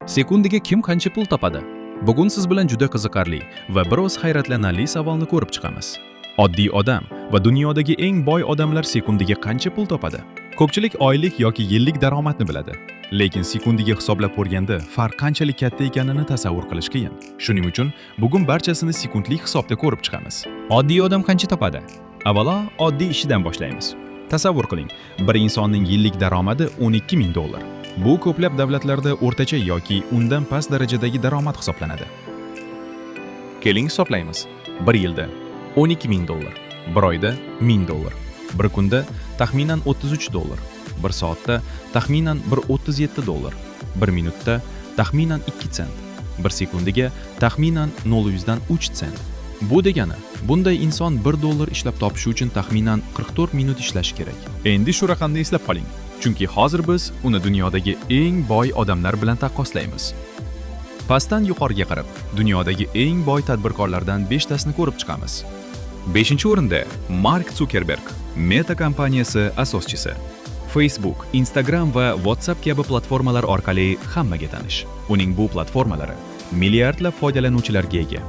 Sekundiga kim qancha pul topadi? Bugun siz bilan juda qiziqarli va biroz hayratlanarli savolni ko'rib chiqamiz. Oddiy odam va dunyodagi eng boy odamlar sekundiga qancha pul topadi? Ko'pchilik oylik yoki yillik daromadni biladi, lekin sekundiga hisoblab ko'rganda farq qanchalik katta ekanini tasavvur qilish qiyin. Shuning uchun bugun barchasini sekundlik hisobda ko'rib chiqamiz. Oddiy odam qancha topadi? Avvalo, oddiy ishidan boshlaymiz. Tasavvur qiling, bir insonning yillik daromadi $12,000. Bu ko'plab davlatlarda o'rtacha yoki undan past darajadagi daromad hisoblanadi. Keling hisoblaymiz. Bir yilda $12,000, bir oyda $1,000, bir kunda taxminan $33, bir soatda taxminan $1.37, bir minutda taxminan 2 sent, bir sekundiga taxminan 0.3 sent. Bu degani, bunday inson $1 ishlab topishi uchun taxminan 44 minut ishlashi kerak. Endi shu raqamni eslab qoling, chunki hozir biz uni dunyodagi eng boy odamlar bilan taqqoslaymiz. Pastdan yuqoriga qarab, dunyodagi eng boy tadbirkorlardan 5 tasini ko'rib chiqamiz. 5-o'rinda Mark Zuckerberg, Meta kompaniyasi asoschisi. Facebook, Instagram va WhatsApp kabi platformalar orqali hammaga tanish. Uning bu platformalari milliardlab foydalanuvchilarga ega.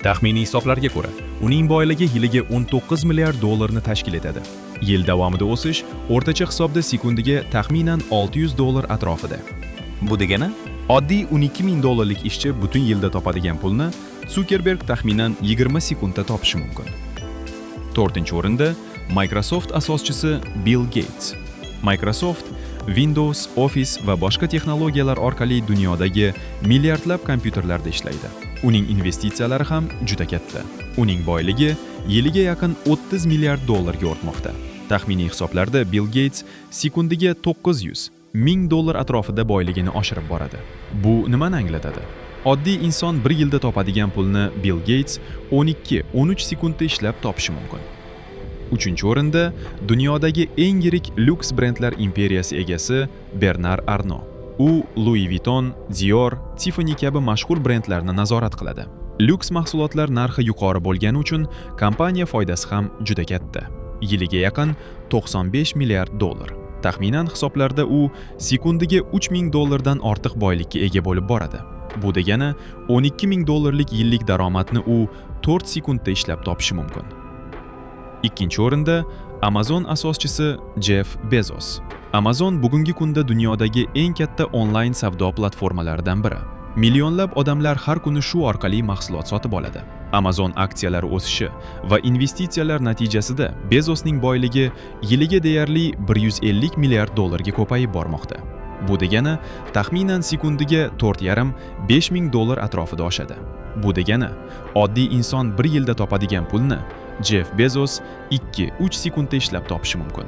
Taxminiy hisoblarga ko'ra, uning boyligi yiliga $19 milliard tashkil etadi. Yil davomida o'sish o'rtacha hisobda sekundiga taxminan $600 atrofida. Bu degani, oddiy $12,000 ishchi butun yilda topadigan pulni Zuckerberg taxminan 20 sekundda topishi mumkin. 4-o'rinda Microsoft asoschisi Bill Gates. Microsoft Windows, Office va boshqa texnologiyalar orqali dunyodagi milliardlab kompyuterlarda ishlaydi. Uning investitsiyalari ham juda katta. Uning boyligi yiliga yaqin $30 milliard ga ortmoqda. Taxminiy hisoblarda Bill Gates sekundiga $900,000 atrofida boyligini oshirib boradi. Bu nimani anglatadi? Oddiy inson bir yilda topadigan pulni Bill Gates 12-13 sekundda ishlab topishi mumkin. 3-o'rinda dunyodagi eng yirik lyuks brendlar imperiyasi egasi Bernard Arnault. U Louis Vuitton, Dior, Tiffany kabi mashhur brendlarni nazorat qiladi. Lyuks mahsulotlar narxi yuqori bo'lgani uchun kompaniya foydasi ham juda katta. Yiliga yaqin $95 milliard. Taxminan hisoblarda u sekundiga $3,000 dan ortiq boylikka ega bo'lib boradi. Bu degani $12,000 yillik daromadni u 4 sekundda ishlab topishi mumkin. 2-o'rinda Amazon asoschisi Jeff Bezos. Amazon bugungi kunda dunyodagi eng katta onlayn savdo platformalaridan biri. Millionlab odamlar har kuni shu orqali mahsulot sotib oladi. Amazon aksiyalari o'sishi va investitsiyalar natijasida Bezosning boyligi yiliga deyarli $150 milliard ga ko'payib bormoqda. Bu degani, taxminan sekundiga $4,5-5,000 atrofida oshadi. Bu degani, oddiy inson bir yilda topadigan pulni Jeff Bezos 2-3 sekundda ishlab topishi mumkin.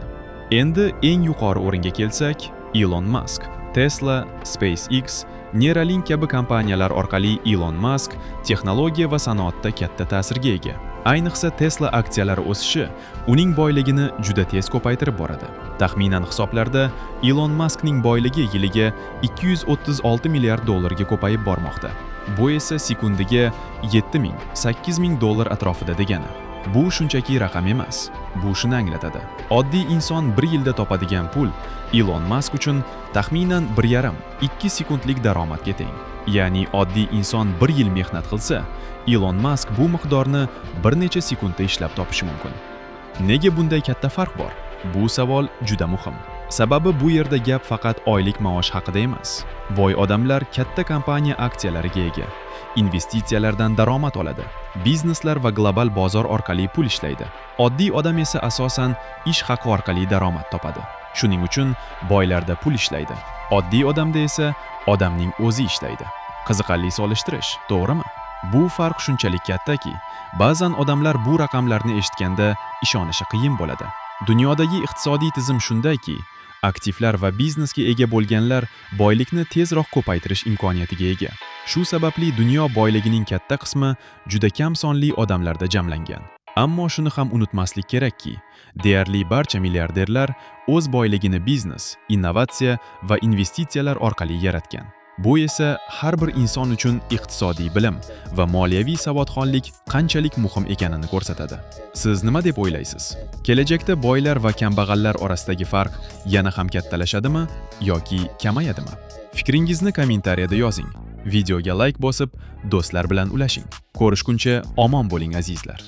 Endi eng yuqori o'ringa kelsak, Elon Musk. Tesla, SpaceX, Neuralink kabi kompaniyalar orqali Elon Musk texnologiya va sanoatda katta ta'sirga ega. Ayniqsa Tesla aksiyalari o'sishi uning boyligini juda tez ko'paytirib boradi. Taxminan hisoblarda Elon Muskning boyligi yiliga $236 milliard ga ko'payib bormoqda. Bu esa sekundiga $7,000-8,000 atrofida degani. Bu shunchaki raqam emas. Bu shuni anglatadi. Oddiy inson bir yilda topadigan pul Elon Musk uchun taxminan 1,5-2 sekundlik daromadga teng. Ya'ni oddiy inson bir yil mehnat qilsa, Elon Musk bu miqdorni bir necha sekundda ishlab topishi mumkin. Nega bunday katta farq bor? Bu savol juda muhim. Sababi bu yerda gap faqat oylik maosh haqida emas. Boy odamlar katta kompaniya aksiyalariga ega. Investitsiyalardan daromad oladi. Bizneslar va global bozor orqali pul ishlaydi. Oddiy odam esa asosan ish haqi orqali daromad topadi. Shuning uchun boylarda pul ishlaydi. Oddiy odamda esa odamning o'zi ishlaydi. Qiziqarli solishtirish, to'g'rimi? Bu farq shunchalik kattaki, ba'zan odamlar bu raqamlarni eshitganda ishonishi qiyin bo'ladi. Dunyodagi iqtisodiy tizim shundayki, aktivlar va biznesga ega bo'lganlar boylikni tezroq ko'paytirish imkoniyatiga ega. Shu sababli dunyo boyligining katta qismi juda kam sonli odamlarda jamlangan. Ammo shuni ham unutmaslik kerakki, deyarli barcha milliarderlar o'z boyligini biznes, innovatsiya va investitsiyalar orqali yaratgan. Bu esa har bir inson uchun iqtisodiy bilim va moliyaviy savodxonlik qanchalik muhim ekanini ko'rsatadi. Siz nima deb o'ylaysiz? Kelajakda boylar va kambag'allar orasidagi farq yana ham kattalashadimi yoki kamayadimi? Fikringizni kommentariyada yozing. Videoga like bosib, do'stlar bilan ulashing. Ko'rishguncha omon bo'ling azizlar.